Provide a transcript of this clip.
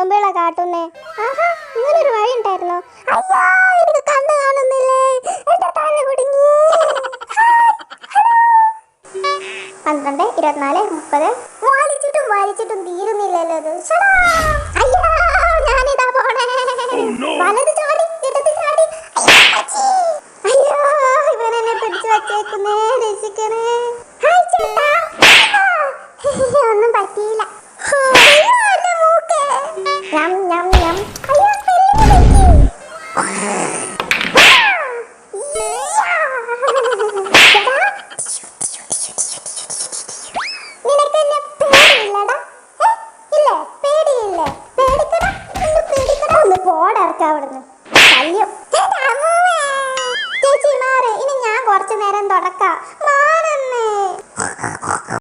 തുളുമ്പികളെ കാട്ടുന്നേ? ആഹാ, ഇങ്ങനൊരു വഴി ഉണ്ടായിരുന്നോ? അയ്യോ, എനിക്ക് കണ്ണ് കാണുന്നില്ലേ, എന്റെ തല കുടുങ്ങി. 12, 24, 30 വലിച്ചിട്ടും തീരുന്നില്ലല്ലോ ഇത്. അയ്യോ, ഞാനിതാ പോണേ. വലത് ചാടി, ഇടത് ചാടി. അയ്യോ, ഇവനെന്നെ പിടിച്ചു വച്ചേക്കുന്നേ, രക്ഷിക്കണേ.